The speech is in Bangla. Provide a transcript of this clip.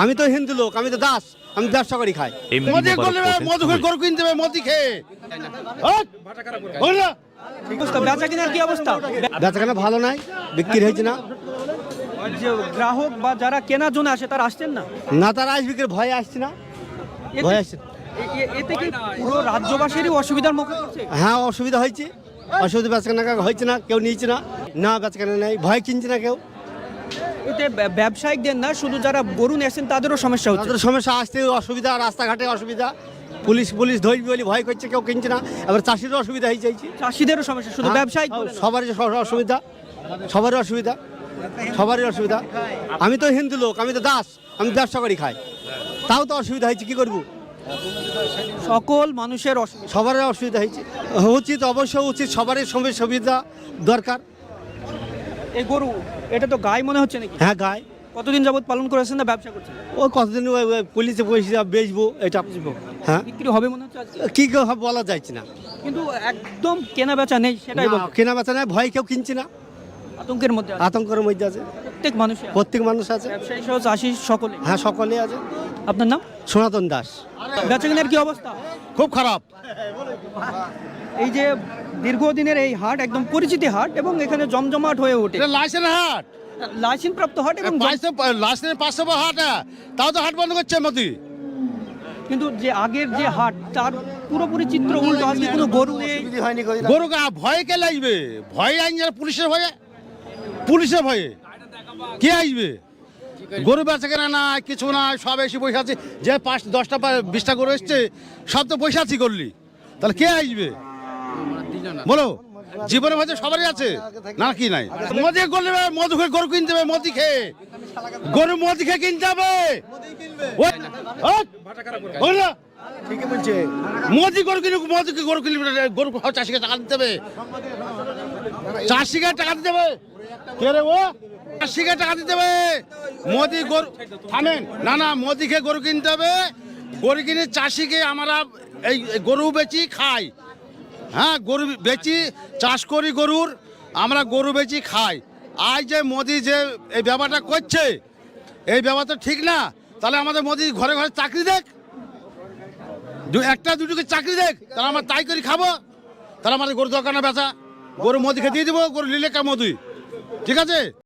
আমি তো হিন্দু লোক, আমি তো দাস, আমি ব্যবসা করি খাই। মোদি করলে মধু খেয়ে গরু কিনতে হবে, মোদি খেয়ে বেচা কেনার কি অবস্থা? বেচাকেনা ভালো নাই, বিক্রি হয়েছে না। যে গ্রাহক বা যারা কেনার জন্য আসে তারা আসছেন না। না, তারা আসবে ভয়ে আসছে না, ভয়ে আসছে। এতে কি পুরো রাজ্যবাসীরই অসুবিধার মুখে পড়ছে? হ্যাঁ, অসুবিধা হয়েছে, অসুবিধা বেচাকেনা হয়েছে না, কেউ নিচ্ছে না, না বেচাকেনা নেই, ভয় কিনছে না কেউ। এতে ব্যবসায়িকদের না, শুধু যারা গরু নিয়েছেন তাদেরও সমস্যা হচ্ছে। তাদের সমস্যা, আসতে অসুবিধা, রাস্তাঘাটে অসুবিধা, পুলিশ ধরবে বলে ভয় করছে, কেউ কিনছে না। এবার চাষিরও অসুবিধা হয়ে যাচ্ছে, চাষিদেরও সমস্যা, শুধু ব্যবসায়িক সবারই অসুবিধা, সবারই অসুবিধা, সবারই অসুবিধা। আমি তো হিন্দু লোক, আমি তো দাস, আমি ব্যবসা করি খাই, তাও তো অসুবিধা হয়েছে, কি করবো? সকল মানুষের অসুবিধা। সবারই অসুবিধা হয়েছে, উচিত, অবশ্যই উচিত, সবারই সুবিধা দরকার। এই গরু, এটা তো গাই মনে হচ্ছে নাকি? হ্যাঁ, গায়ে। কতদিন যাবত পালন করেছেন না ব্যবসা করছেন? ও কতদিন পুলিশে পয়সা বেচবো, এটা হ্যাঁ, বিক্রি হবে মনে হচ্ছে আজকে? কি হবে বলা যাচ্ছে না। কিন্তু একদম কেনা বেচা নেই, সেটাই না, বলছি। কেনা বেচা নেই, ভয় কেউ কিনছে না, আতঙ্কের মধ্যে আছে। আতঙ্কের মধ্যে আছে প্রত্যেক মানুষের, প্রত্যেক মানুষ আছে। ব্যবসায়ী সহ চাষি সকলে। হ্যাঁ, সকলে আছে। আপনার নাম? সনাতন দাস। বেচা কেনার কি অবস্থা? খুব খারাপ। এই যে দীর্ঘদিনের এই হাট একদম পরিচিতি হাট এবং এখানে জমজমাট হয়ে ওঠে। এটা লাইসেন্স হাট, লাইসেন্স প্রাপ্ত হাট এবং লাইসেন্স 500 হাট, তাও তো হাট বন্ধ করছে মোদি। কিন্তু যে আগের যে হাট তার পুরোপুরি চিত্র উল্টো। আজকে কোনো গরু নেই। গরু ভয়ে কে লাগবে? ভয়ে আইন পুলিশের ভয়ে, পুলিশের ভয়ে কে আসবে? গরু বেচা কেনা না, কিছু না, সব এসে বসে আছে। যে 5-10টা 20টা গরু এসছে, সব তো বসে আছি করলি, তাহলে কে আসবে বলো? জীবনে হয়তো সবারই আছে না, কি নাই? মোদি করলে মধু খেয়ে গরু কিনতে হবে, মোদি খেয়ে গরু, মোদি খেয়ে কিনতে হবে। ঠিকই বলছে, মোদি গরু কিনে, মোদিকে গরু কিনবে, গরু চাষিকে টাকা দিতে হবে, চাষিকে টাকা দিতে হবে। কে রে ও? চাষিকে টাকা দিতে হবে। মোদি গরু থামেন না, না, মোদিকে গরু কিনতে হবে। গরু কিনে চাষিকে আমরা এই গরু বেচি খাই। হ্যাঁ, গরু বেচি, চাষ করি গরুর, আমরা গরু বেচি খাই। আজ যে মোদি যে এই ব্যাপারটা করছে, এই ব্যাপারটা ঠিক না। তাহলে আমাদের মোদি ঘরে ঘরে চাকরি দেখ, একটা দুটোকে চাকরি দেখ, তাহলে আমরা তাই করে খাবো। তাহলে আমাদের গরু দরকার না বেচা, গরু মোদিকে দিয়ে দিব, গরু নিলে কেমন তুই? ঠিক আছে।